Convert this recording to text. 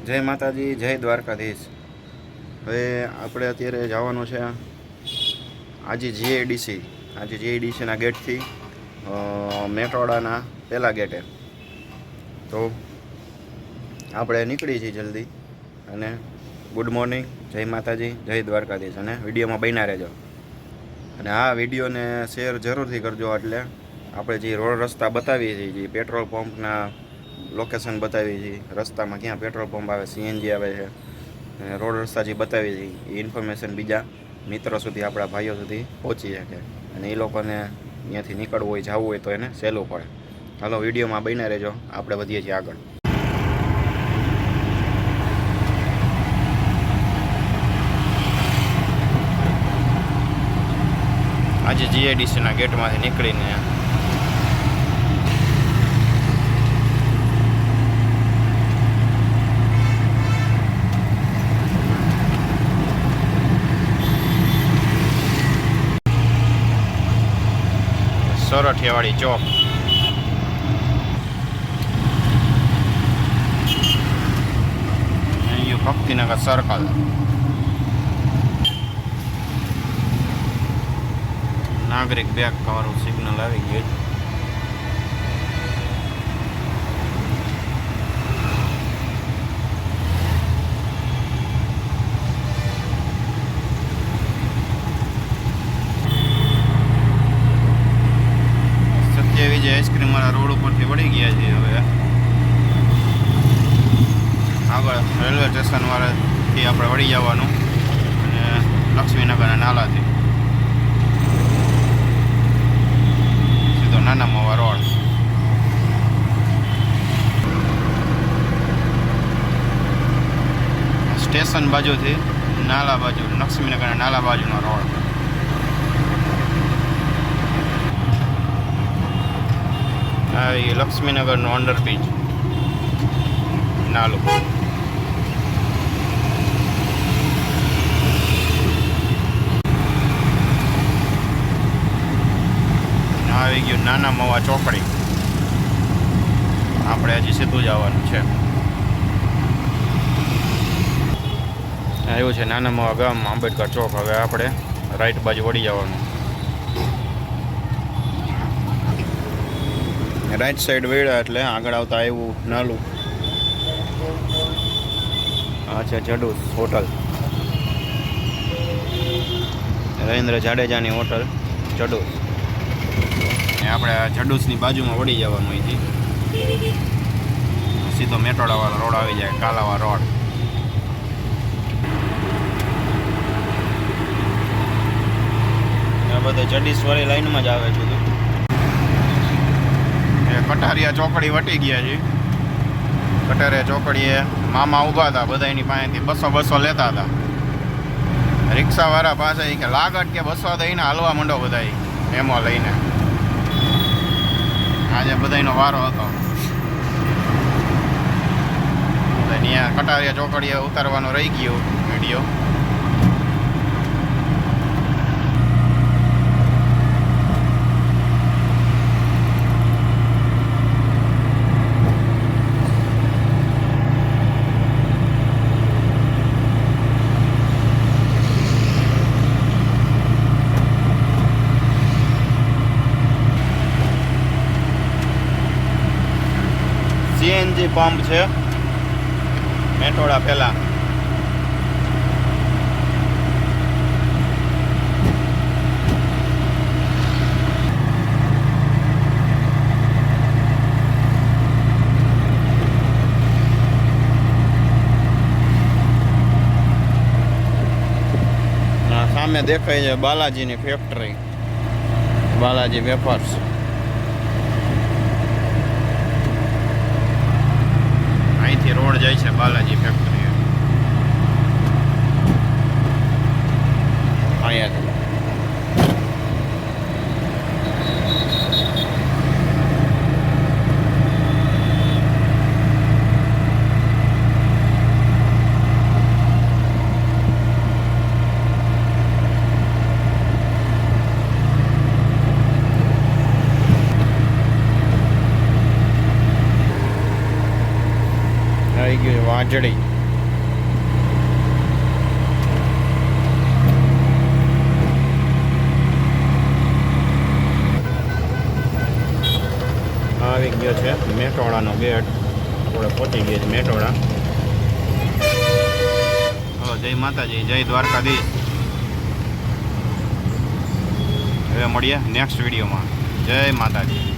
જય માતાજી, જય દ્વારકાધીશ. હવે આપણે અત્યારે જવાનું છે આજે જીઆઈડીસીના ગેટથી મેટોડાના પહેલા ગેટે. તો આપણે નીકળી છીએ જલ્દી. અને ગુડ મોર્નિંગ, જય માતાજી, જય દ્વારકાધીશ. અને વિડીયોમાં બન્યા રહેજો. અને આ વિડીયોને શેર જરૂરથી કરજો. એટલે આપણે જે રોડ રસ્તા બતાવીએ છીએ, જે પેટ્રોલ પંપના લોકેશન બતાવી છે, રસ્તામાં ક્યાં પેટ્રોલ પંપ આવે, સીએનજી આવે છે, અને રોડ રસ્તા જે બતાવી છે એ ઇન્ફોર્મેશન બીજા મિત્રો સુધી, આપણા ભાઈઓ સુધી પહોંચી શકે. અને એ લોકોને ત્યાંથી નીકળવું હોય, જવું હોય તો એને સહેલું પડે. હાલો, વિડીયોમાં બન્યા રહેજો, આપણે વધીએ છીએ આગળ. આજે જીઆઈડીસીના ગેટમાંથી નીકળીને સોરઠિયાવાડી ચોક, અહીં ભક્તિનગર સર્કલ, નાગરિક બેગ વાળું સિગ્નલ આવી ગયું. જે આઈસ્ક્રીમ વાળા રોડ ઉપરથી વળી ગયા છે. હવે આગળ રેલવે સ્ટેશન વાળાથી આપણે વળી જવાનું, અને લક્ષ્મીનગરના નાલાથી સીધો નાના મવા રોડ. સ્ટેશન બાજુથી નાલા બાજુ, લક્ષ્મીનગરના નાલા બાજુનો રોડ. આવી લક્ષ્મીનગરનો અંડરબ્રિજ નાલો. આવી ગયું નાના મવા ચોકડી. આપણે હજી સીધું જવાનું છે. આવ્યું છે નાના મવા ગામ, આંબેડકર ચોક. હવે આપણે રાઈટ બાજુ વળી જવાનું. રાઈટ સાઈડ વેળા એટલે આગળ આવતા આવ્યું નાલું. આ છે જડુસ હોટલ, રવિન્દ્ર જાડેજાની હોટલ જડુસ. આપણે જડુસની બાજુમાં વળી જવાનું અહીંથી. સીધો મેટોડાવાળો રોડ આવી જાય, કાલાવા રોડ. આ બધા જડીસવાળી લાઈનમાં જ આવે છે. કટારિયા ચોકડી વટી ગયા છે. કટારિયા ચોકડીએ મામા ઊભા હતા, બધા એની પાસેથી 200 લેતા હતા. રિક્ષાવાળા પાસે કે લાગટ કે 200 દઈને હાલવા માંડો બધા એમો લઈને. આજે બધાનો વારો હતો. અહીંયા કટારિયા ચોકડીએ ઉતારવાનો રહી ગયો વિડીયો. સીએનજી પંપ છે મેટોડા પહેલા. સામે દેખાય છે બાલાજીની ફેક્ટરી, બાલાજી વેફર્સ. અહીંથી રોડ જાય છે બાલાજી ફેક્ટરી. અહીંયાથી આવી ગયું વાંજળી. ગયો છે મેટોડાનો ગેટ. આપણે પહોંચી ગયા છે મેટોડા. હલો, જય માતાજી, જય દ્વારકાધીશ. હવે મળીએ નેક્સ્ટ વિડીયોમાં. જય માતાજી.